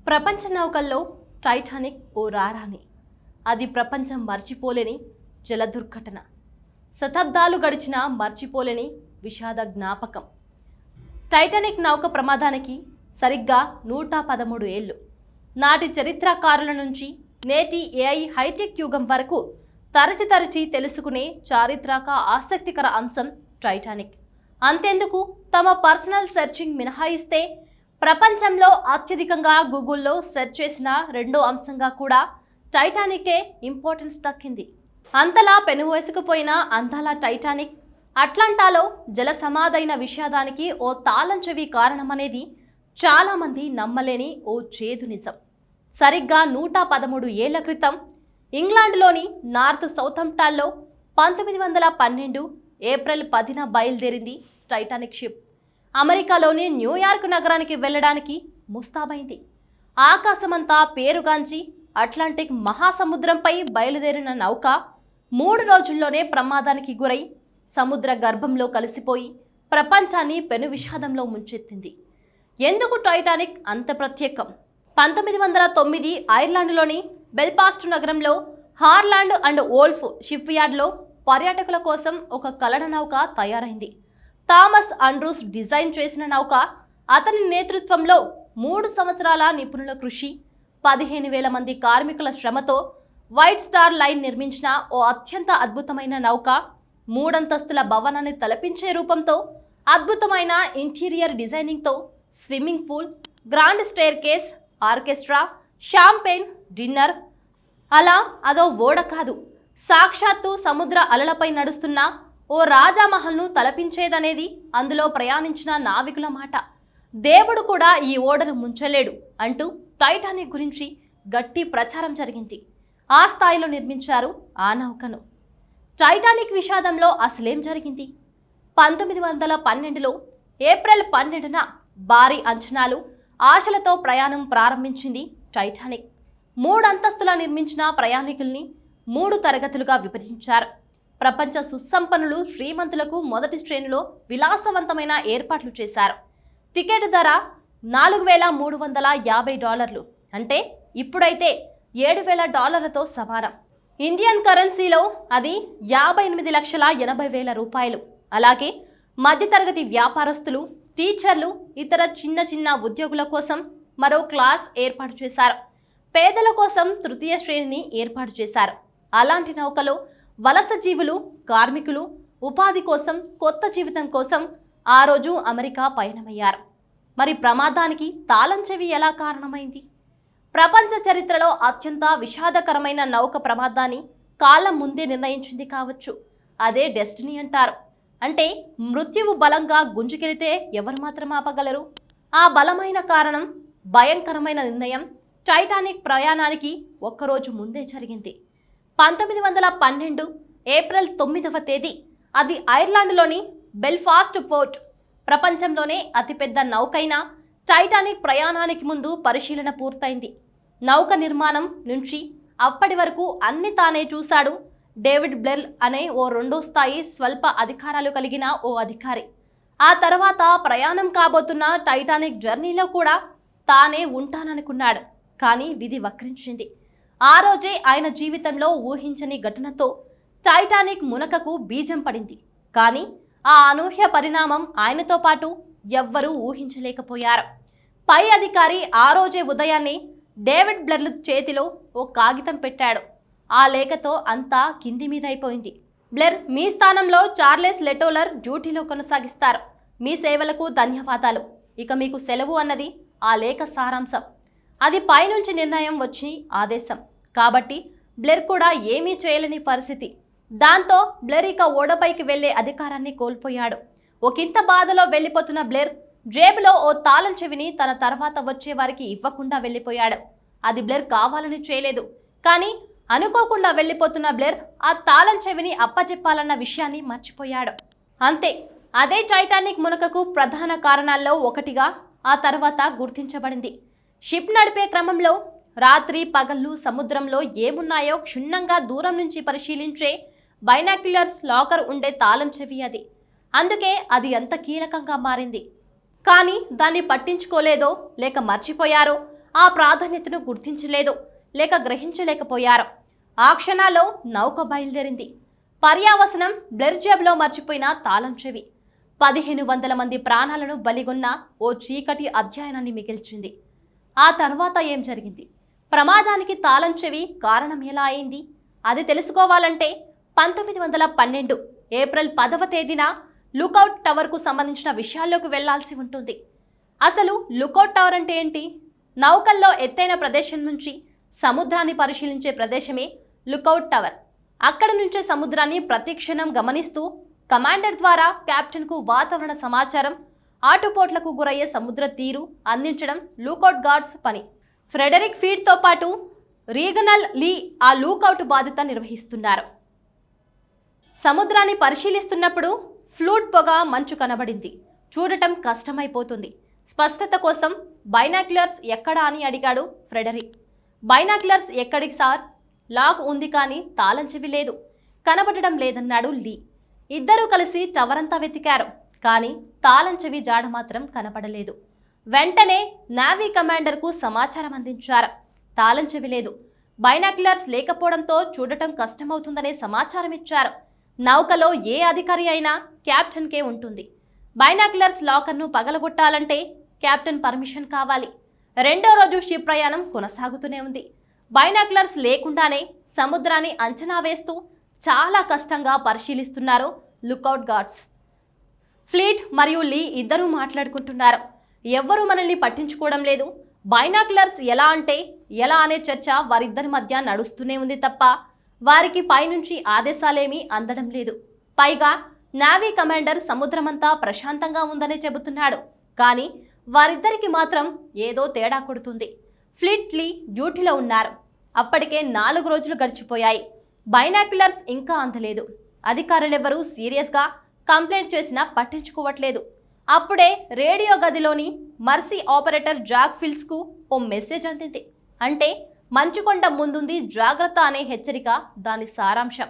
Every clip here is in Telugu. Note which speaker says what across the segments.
Speaker 1: ప్రపంచ నౌకల్లో టైటానిక్ ఓ రారాని. అది ప్రపంచం మర్చిపోలేని జల దుర్ఘటన. శతాబ్దాలు గడిచినా మర్చిపోలేని విషాద జ్ఞాపకం. టైటానిక్ నౌక ప్రమాదానికి సరిగ్గా 113 ఏళ్ళు. నాటి చరిత్రకారుల నుంచి నేటి ఏఐ హైటెక్ యుగం వరకు తరచి తెలుసుకునే చారిత్రక ఆసక్తికర అంశం టైటానిక్. అంతెందుకు, తమ పర్సనల్ సెర్చింగ్ మినహాయిస్తే ప్రపంచంలో అత్యధికంగా గూగుల్లో సెర్చ్ చేసిన రెండో అంశంగా కూడా టైటానికే ఇంపార్టెన్స్ దక్కింది. అంతలా పెనువేసుకుపోయిన అందాల టైటానిక్ అట్లాంటాలో జల సమాధైన విషాదానికి ఓ తాళం చెవి కారణమనేది చాలామంది నమ్మలేని ఓ చేదు నిజం. సరిగ్గా 113 ఏళ్ల క్రితం ఇంగ్లాండ్లోని నార్త్ సౌథంప్టన్లో 1912 ఏప్రిల్ 10న బయలుదేరింది టైటానిక్ షిప్. అమెరికాలోని న్యూయార్క్ నగరానికి వెళ్ళడానికి ముస్తాబైంది. ఆకాశమంతా పేరుగాంచి అట్లాంటిక్ మహాసముద్రంపై బయలుదేరిన నౌక 3 రోజుల్లోనే ప్రమాదానికి గురై సముద్ర గర్భంలో కలిసిపోయి ప్రపంచాన్ని పెను విషాదంలో ముంచెత్తింది. ఎందుకు టైటానిక్ అంత ప్రత్యేకం? 1909 ఐర్లాండ్లోని బెల్ఫాస్ట్ నగరంలో హార్లాండ్ అండ్ వోల్ఫ్ షిప్ యార్డ్లో పర్యాటకుల కోసం ఒక కలన నౌక తయారైంది. థామస్ ఆండ్రూస్ డిజైన్ చేసిన నౌక, అతని నేతృత్వంలో 3 సంవత్సరాల నిపుణుల కృషి, 15,000 మంది కార్మికుల శ్రమతో వైట్ స్టార్ లైన్ నిర్మించిన ఓ అత్యంత అద్భుతమైన నౌక. 3 అంతస్తుల భవనాన్ని తలపించే రూపంతో, అద్భుతమైన ఇంటీరియర్ డిజైనింగ్తో, swimming pool, grand staircase, orchestra, champagne, dinner. అలా అదో ఓడ కాదు, సాక్షాత్తు సముద్ర అలలపై నడుస్తున్న ఓ రాజామహల్ను తలపించేదనేది అందులో ప్రయాణించిన నావికుల మాట. దేవుడు కూడా ఈ ఓడను ముంచలేడు అంటూ టైటానిక్ గురించి గట్టి ప్రచారం జరిగింది. ఆ స్థాయిలో నిర్మించారు ఆ నౌకను. టైటానిక్ విషాదంలో అసలేం జరిగింది? 1912లో ఏప్రిల్ 12న భారీ అంచనాలు, ఆశలతో ప్రయాణం ప్రారంభించింది టైటానిక్. 3 అంతస్తుల నిర్మించిన ప్రయాణికుల్ని 3 తరగతులుగా విభజించారు. ప్రపంచ సుసంపన్నులు, శ్రీమంతులకు మొదటి శ్రేణిలో విలాసవంతమైన ఏర్పాట్లు చేశారు. టికెట్ ధర $4,350, అంటే ఇప్పుడైతే $7,000తో సమానం. ఇండియన్ కరెన్సీలో అది 58,80,000 అలాగే మధ్యతరగతి వ్యాపారస్తులు, టీచర్లు, ఇతర చిన్న ఉద్యోగుల కోసం మరో క్లాస్ ఏర్పాటు చేశారు. పేదల కోసం తృతీయ శ్రేణిని ఏర్పాటు చేశారు. అలాంటి నౌకలో వలస జీవులు, కార్మికులు ఉపాధి కోసం, కొత్త జీవితం కోసం ఆ రోజు అమెరికా పయనమయ్యారు. మరి ప్రమాదానికి తాళం చెవి ఎలా కారణమైంది? ప్రపంచ చరిత్రలో అత్యంత విషాదకరమైన నౌక ప్రమాదాన్ని కాలం ముందే నిర్ణయించింది కావచ్చు. అదే డెస్టినీ అంటారు. అంటే మృత్యువు బలంగా గుంజుకెళితే ఎవరు మాత్రం ఆపగలరు? ఆ బలమైన కారణం, భయంకరమైన నిర్ణయం టైటానిక్ ప్రయాణానికి ఒక్కరోజు ముందే జరిగింది. 1912 ఏప్రిల్ 9వ తేదీ అది ఐర్లాండ్లోని బెల్ఫాస్ట్ పోర్ట్. ప్రపంచంలోనే అతిపెద్ద నౌకైన టైటానిక్ ప్రయాణానికి ముందు పరిశీలన పూర్తయింది. నౌక నిర్మాణం నుంచి అప్పటి వరకు అన్ని తానే చూశాడు డేవిడ్ బ్లెర్ అనే ఓ 2వ స్థాయి స్వల్ప అధికారాలు కలిగిన ఓ అధికారి. ఆ తర్వాత ప్రయాణం కాబోతున్న టైటానిక్ జర్నీలో కూడా తానే ఉంటాననుకున్నాడు. కానీ విధి వక్రించింది. ఆ రోజే ఆయన జీవితంలో ఊహించని ఘటనతో టైటానిక్ మునకకు బీజం పడింది. కానీ ఆ అనూహ్య పరిణామం ఆయనతో పాటు ఎవ్వరూ ఊహించలేకపోయారు. పై అధికారి ఆ రోజే ఉదయాన్నే డేవిడ్ బ్లెర్ చేతిలో ఓ కాగితం పెట్టాడు. ఆ లేఖతో అంతా కింది మీద అయిపోయింది. బ్లెర్, మీ స్థానంలో చార్లెస్ లెటోలర్ డ్యూటీలో కొనసాగిస్తారు. మీ సేవలకు ధన్యవాదాలు. ఇక మీకు సెలవు అన్నది ఆ లేఖ సారాంశం. అది పైనుంచి నిర్ణయం వచ్చి ఆదేశం. కాబట్టి బ్లెర్ కూడా ఏమీ చేయలేని పరిస్థితి. దాంతో బ్లెర్ ఇక ఓడపైకి వెళ్లే అధికారాన్ని కోల్పోయాడు. ఒకంత బాధలో వెళ్లిపోతున్న బ్లెర్ జేబులో ఓ తాళం చెవిని తన తర్వాత వచ్చే వారికి ఇవ్వకుండా వెళ్లిపోయాడు. అది బ్లెర్ కావాలని చేయలేదు. కానీ అనుకోకుండా వెళ్లిపోతున్న బ్లెర్ ఆ తాళం చెవిని అప్పచెప్పాలన్న విషయాన్ని మర్చిపోయాడు. అంతే, అదే టైటానిక్ మునకకు ప్రధాన కారణాల్లో ఒకటిగా ఆ తర్వాత గుర్తించబడింది. షిప్ నడిపే క్రమంలో రాత్రి పగళ్ళు సముద్రంలో ఏమున్నాయో క్షుణ్ణంగా దూరం నుంచి పరిశీలించే బైనాక్యులర్స్ లాకర్ ఉండే తాళం చెవి అది. అందుకే అది ఎంత కీలకంగా మారింది. కానీ దాన్ని పట్టించుకోలేదో లేక మర్చిపోయారో ఆ ప్రాధాన్యతను గుర్తించలేదు లేక గ్రహించలేకపోయారు. ఆ క్షణాల్లో నౌక బయలుదేరింది. పర్యావసనం బ్లర్ జేబులో మర్చిపోయిన తాళం చెవి 1500 మంది ప్రాణాలను బలిగొన్న ఓ చీకటి అధ్యయనాన్ని మిగిల్చింది. ఆ తర్వాత ఏం జరిగింది? ప్రమాదానికి తాళం చెవి కారణం ఎలా అయింది? అది తెలుసుకోవాలంటే 1912 ఏప్రిల్ 10వ తేదీన లుకౌట్ టవర్కు సంబంధించిన విషయాల్లోకి వెళ్లాల్సి ఉంటుంది. అసలు లుకౌట్ టవర్ అంటే ఏంటి? నౌకల్లో ఎత్తైన ప్రదేశం నుంచి సముద్రాన్ని పరిశీలించే ప్రదేశమే లుకౌట్ టవర్. అక్కడి నుంచే సముద్రాన్ని ప్రతిక్షణం గమనిస్తూ కమాండర్ ద్వారా కెప్టెన్కు వాతావరణ సమాచారం, ఆటుపోట్లకు గురయ్యే సముద్ర తీరు అందించడం లూకౌట్ గార్డ్స్ పని. ఫ్రెడరిక్ ఫీడ్తో పాటు రీగనల్ లీ ఆ లూకౌట్ బాధ్యత నిర్వహిస్తున్నారు. సముద్రాన్ని పరిశీలిస్తున్నప్పుడు ఫ్లూట్ పొగ మంచు కనబడింది. చూడటం కష్టమైపోతుంది. స్పష్టత కోసం బైనాక్యులర్స్ ఎక్కడా అని అడిగాడు ఫ్రెడరిక్. బైనాక్యులర్స్ ఎక్కడికి సార్? లాక్ ఉంది కానీ తాళం చెవి లేదు, కనబడడం లేదన్నాడు లీ. ఇద్దరూ కలిసి టవర్ అంతా వెతికారు, కానీ తాళం చెవి జాడ మాత్రం కనపడలేదు. వెంటనే నావీ కమాండర్కు సమాచారం అందించారు. తాళం చెవి లేదు, బైనాక్యులర్స్ లేకపోవడంతో చూడటం కష్టమవుతుందనే సమాచారం ఇచ్చారు. నౌకలో ఏ అధికారి అయినా కెప్టెన్కే ఉంటుంది. బైనాక్యులర్స్ లాకర్ను పగలగొట్టాలంటే కెప్టెన్ పర్మిషన్ కావాలి. రెండో రోజు షిప్ ప్రయాణం కొనసాగుతూనే ఉంది. బైనాక్యులర్స్ లేకుండానే సముద్రాన్ని అంచనా వేస్తూ చాలా కష్టంగా పరిశీలిస్తున్నారు లుకౌట్ గార్డ్స్. ఫ్లీట్ మరియు లీ ఇద్దరూ మాట్లాడుకుంటున్నారు. ఎవ్వరూ మనల్ని పట్టించుకోవడం లేదు. బైనాక్యులర్స్ ఎలా అంటే ఎలా అనే చర్చ వారిద్దరి మధ్య నడుస్తూనే ఉంది తప్ప వారికి పైనుంచి ఆదేశాలేమీ అందడం లేదు. పైగా నావీ కమాండర్ సముద్రమంతా ప్రశాంతంగా ఉందనే చెబుతున్నాడు. కానీ వారిద్దరికి మాత్రం ఏదో తేడా కొడుతుంది. ఫ్లీట్ లీ డ్యూటీలో ఉన్నారు. అప్పటికే 4 రోజులు గడిచిపోయాయి. బైనాక్యులర్స్ ఇంకా అందలేదు. అధికారులెవరూ సీరియస్గా కంప్లైంట్ చేసినా పట్టించుకోవట్లేదు. అప్పుడే రేడియో గదిలోని మర్సీ ఆపరేటర్ జాక్ ఫిల్స్కు ఓ మెసేజ్ అందింది. అంటే మంచుకొండ ముందుంది జాగ్రత్త అనే హెచ్చరిక దాని సారాంశం.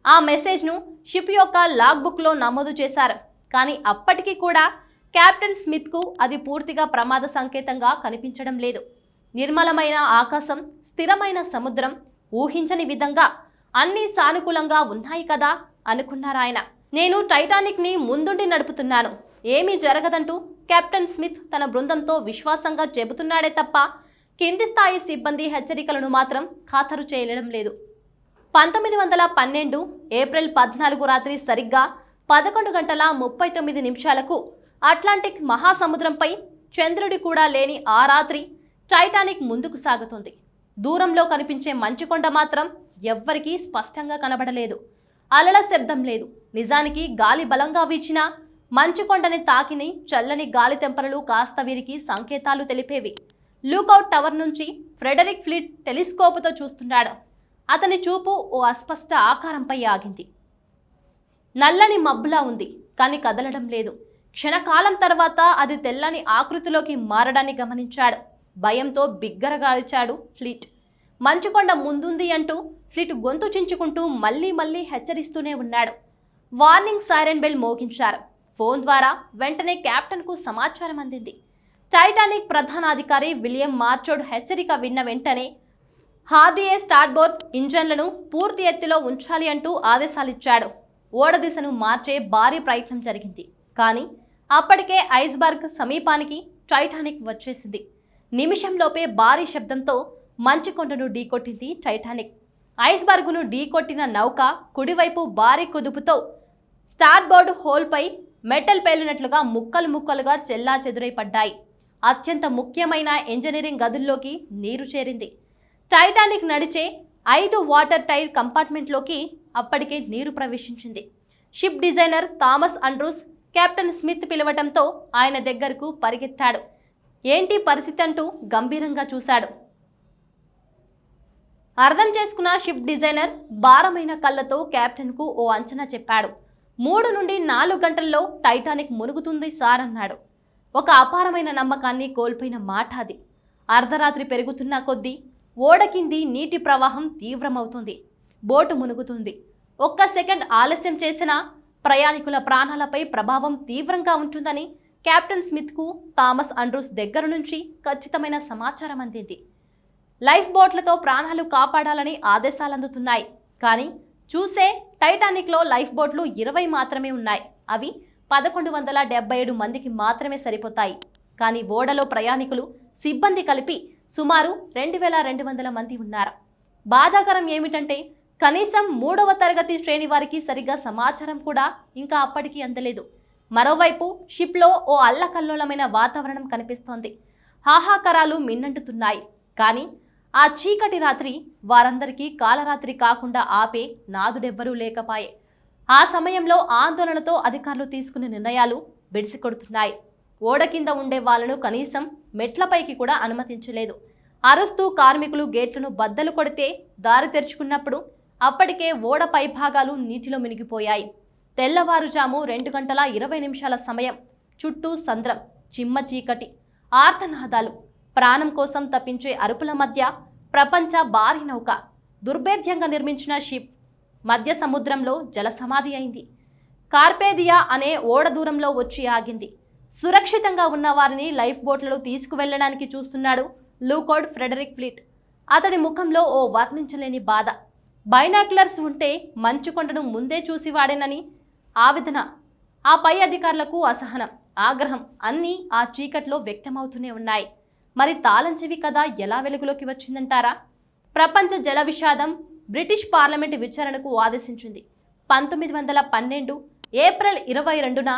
Speaker 1: ఆ మెసేజ్ను షిప్ యొక్క లాగ్ బుక్లో నమోదు చేశారు. కానీ అప్పటికీ కూడా కెప్టెన్ స్మిత్కు అది పూర్తిగా ప్రమాద సంకేతంగా కనిపించడం లేదు. నిర్మలమైన ఆకాశం, స్థిరమైన సముద్రం, ఊహించని విధంగా అన్నీ సానుకూలంగా ఉన్నాయి కదా అనుకున్నారాయన. నేను టైటానిక్ని ముందుండి నడుపుతున్నాను, ఏమీ జరగదంటూ కెప్టెన్ స్మిత్ తన బృందంతో విశ్వాసంగా చెబుతున్నాడే తప్ప కింది స్థాయి సిబ్బంది హెచ్చరికలను మాత్రం ఖాతరు చేయడం లేదు. 1912 ఏప్రిల్ 14 రాత్రి సరిగ్గా 11:39 అట్లాంటిక్ మహాసముద్రంపై చంద్రుడి కూడా లేని ఆ రాత్రి టైటానిక్ ముందుకు సాగుతుంది. దూరంలో కనిపించే మంచుకొండ మాత్రం ఎవ్వరికీ స్పష్టంగా కనబడలేదు. అలల శబ్దం లేదు. నిజానికి గాలి బలంగా వీచినా మంచుకొండని తాకిని చల్లని గాలి తెంపరలు కాస్త వీరికి సంకేతాలు తెలిపేవి. లూకౌట్ టవర్ నుంచి ఫ్రెడరిక్ ఫ్లీట్ టెలిస్కోపుతో చూస్తున్నాడు. అతని చూపు ఓ అస్పష్ట ఆకారంపై ఆగింది. నల్లని మబ్బులా ఉంది, కానీ కదలడం లేదు. క్షణకాలం తర్వాత అది తెల్లని ఆకృతిలోకి మారడాన్ని గమనించాడు. భయంతో బిగ్గరగా అరిచాడు ఫ్లీట్. మంచుకొండ ముందుంది అంటూ ఫ్లీట్ గొంతు చించుకుంటూ మళ్ళీ హెచ్చరిస్తూనే ఉన్నాడు. వార్నింగ్ సైరన్ బెల్ మోగించారు. ఫోన్ ద్వారా వెంటనే కెప్టెన్కు సమాచారం అందింది. టైటానిక్ ప్రధానాధికారి విలియం మార్చోడ్ హెచ్చరిక విన్న వెంటనే హార్డియే స్టార్బోర్డ్ ఇంజన్లను పూర్తి ఎత్తులో ఉంచాలి అంటూ ఆదేశాలిచ్చాడు. ఓడ దిశను మార్చే భారీ ప్రయత్నం జరిగింది. కానీ అప్పటికే ఐస్బర్గ్ సమీపానికి టైటానిక్ వచ్చేసింది. నిమిషంలోపే భారీ శబ్దంతో మంచుకొండను ఢీకొట్టింది టైటానిక్. ఐస్బర్గును ఢీకొట్టిన నౌక కుడివైపు భారీ కుదుపుతో స్టార్బోర్డ్ హోల్పై మెటల్ పేలినట్లుగా ముక్కలుగా చెల్లాచెదురై పడ్డాయి. అత్యంత ముఖ్యమైన ఇంజనీరింగ్ గదుల్లోకి నీరు చేరింది. టైటానిక్ నడిచే 5 వాటర్ టైర్ కంపార్ట్మెంట్లోకి అప్పటికే నీరు ప్రవేశించింది. Ship designer Thomas Andrews captain Smith పిలవటంతో ఆయన దగ్గరకు పరిగెత్తాడు. ఏంటి పరిస్థితి అంటూ గంభీరంగా చూశాడు. అర్థం చేసుకున్న షిప్ డిజైనర్ భారమైన కళ్ళతో కెప్టెన్కు ఓ అంచనా చెప్పాడు. 3 నుండి 4 గంటల్లో టైటానిక్ మునుగుతుంది సార్ అన్నాడు. ఒక అపారమైన నమ్మకాన్ని కోల్పోయిన మాట అది. అర్ధరాత్రి పెరుగుతున్న కొద్దీ ఓడ కింది నీటి ప్రవాహం తీవ్రమవుతుంది. బోటు మునుగుతుంది. ఒక్క సెకండ్ ఆలస్యం చేసినా ప్రయాణికుల ప్రాణాలపై ప్రభావం తీవ్రంగా ఉంటుందని కెప్టెన్ స్మిత్కు థామస్ ఆండ్రూస్ దగ్గర నుంచి ఖచ్చితమైన సమాచారం అందింది. లైఫ్ బోట్లతో ప్రాణాలు కాపాడాలని ఆదేశాలు అందుతున్నాయి. కానీ చూసే టైటానిక్లో లైఫ్ బోట్లు 20 మాత్రమే ఉన్నాయి. అవి 1177 మందికి మాత్రమే సరిపోతాయి. కానీ ఓడలో ప్రయాణికులు, సిబ్బంది కలిపి సుమారు 2200 మంది ఉన్నారు. బాధాకరం ఏమిటంటే కనీసం 3వ తరగతి శ్రేణి వారికి సరిగ్గా సమాచారం కూడా ఇంకా అప్పటికి అందలేదు. మరోవైపు షిప్లో ఓ అల్లకల్లోలమైన వాతావరణం కనిపిస్తోంది. హాహాకారాలు మిన్నంటుతున్నాయి. కానీ ఆ చీకటి రాత్రి వారందరికీ కాలరాత్రి కాకుండా ఆపే నాదుడెవ్వరూ లేకపాయే. ఆ సమయంలో ఆందోళనతో అధికారులు తీసుకునే నిర్ణయాలు బెడిసికొడుతున్నాయి. ఓడ కింద ఉండే వాళ్లను కనీసం మెట్లపైకి కూడా అనుమతించలేదు. అరుస్తూ కార్మికులు గేట్లను బద్దలు కొడితే దారి తెరుచుకున్నప్పుడు అప్పటికే ఓడ పైభాగాలు నీటిలో మునిగిపోయాయి. తెల్లవారుజాము 2:20 సమయం. చుట్టూ సంద్రం, చిమ్మ చీకటి, ఆర్తనాదాలు, ప్రాణం కోసం తప్పించే అరుపుల మధ్య ప్రపంచ భారీ నౌక, దుర్భేద్యంగా నిర్మించిన షిప్ మధ్య సముద్రంలో జలసమాధి అయింది. కార్పేదియా అనే ఓడ దూరంలో వచ్చి ఆగింది. సురక్షితంగా ఉన్న వారిని లైఫ్ బోట్లలో తీసుకువెళ్లడానికి చూస్తున్నాడు లూకోడ్ ఫ్రెడరిక్ ఫ్లిట్. అతడి ముఖంలో ఓ వర్ణించలేని బాధ. బైనాక్యులర్స్ ఉంటే మంచుకొండను ముందే చూసివాడేనని ఆవేదన. ఆ పై అధికారులకు అసహనం, ఆగ్రహం అన్నీ ఆ చీకట్లో వ్యక్తమవుతూనే ఉన్నాయి. మరి తాళం చెవి కథ ఎలా వెలుగులోకి వచ్చిందంటారా? ప్రపంచ జల విషాదం బ్రిటిష్ పార్లమెంటు విచారణకు ఆదేశించింది. 1912 ఏప్రిల్ 22న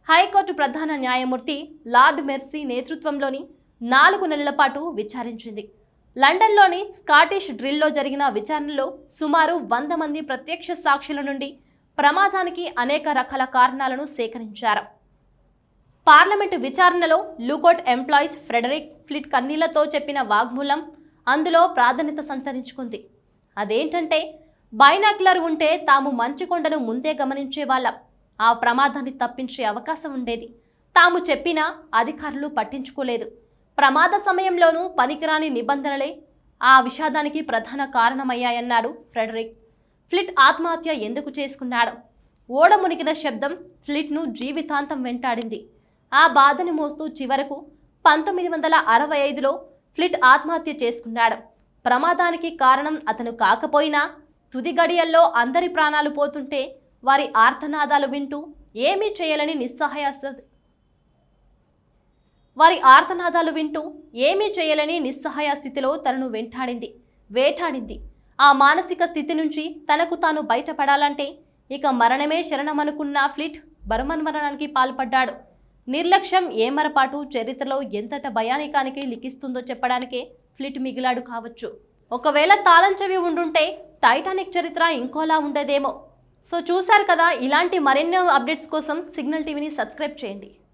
Speaker 1: హైకోర్టు ప్రధాన న్యాయమూర్తి లార్డ్ మెర్సీ నేతృత్వంలోని 4 నెలల పాటు విచారించింది. లండన్లోని స్కాటిష్ డ్రిల్లో జరిగిన విచారణలో సుమారు 100 మంది ప్రత్యక్ష సాక్షుల నుండి ప్రమాదానికి అనేక రకాల కారణాలను సేకరించారు. పార్లమెంటు విచారణలో లూకోట్ ఎంప్లాయీస్ ఫ్రెడరిక్ ఫ్లిట్ కన్నీళ్లతో చెప్పిన వాగ్మూలం అందులో ప్రాధాన్యత సంతరించుకుంది. అదేంటంటే బైనాక్యులర్ ఉంటే తాము మంచుకొండను ముందే గమనించేవాళ్ళం. ఆ ప్రమాదాన్ని తప్పించే అవకాశం ఉండేది. తాము చెప్పినా అధికారులు పట్టించుకోలేదు. ప్రమాద సమయంలోనూ పనికిరాని నిబంధనలే ఆ విషాదానికి ప్రధాన కారణమయ్యాయన్నాడు ఫ్రెడరిక్. ఫ్లిట్ ఆత్మహత్య ఎందుకు చేసుకున్నాడు? ఓడ మునిగిన శబ్దం ఫ్లిట్ను జీవితాంతం వెంటాడింది. ఆ బాధను మోస్తూ చివరకు 1965లో ఫ్లిట్ ఆత్మహత్య చేసుకున్నాడు. ప్రమాదానికి కారణం అతను కాకపోయినా తుది గడియల్లో అందరి ప్రాణాలు పోతుంటే వారి ఆర్తనాదాలు వింటూ ఏమీ చేయలేని నిస్సహాయ స్థితిలో తనను వేటాడింది. ఆ మానసిక స్థితి నుంచి తనకు తాను బయటపడాలంటే ఇక మరణమే శరణమనుకున్న ఫ్లిట్ బరుమన్మరణానికి పాల్పడ్డాడు. నిర్లక్ష్యం, ఏమరపాటు చరిత్రలో ఎంతట భయానికానికి లిఖిస్తుందో చెప్పడానికే ఫ్లిట్ మిగిలాడు కావచ్చు. ఒకవేళ తాళం చెవి ఉండుంటే టైటానిక్ చరిత్ర ఇంకోలా ఉండేదేమో. సో చూశారు కదా, ఇలాంటి మరెన్నో అప్డేట్స్ కోసం సిగ్నల్ టీవీని సబ్స్క్రైబ్ చేయండి.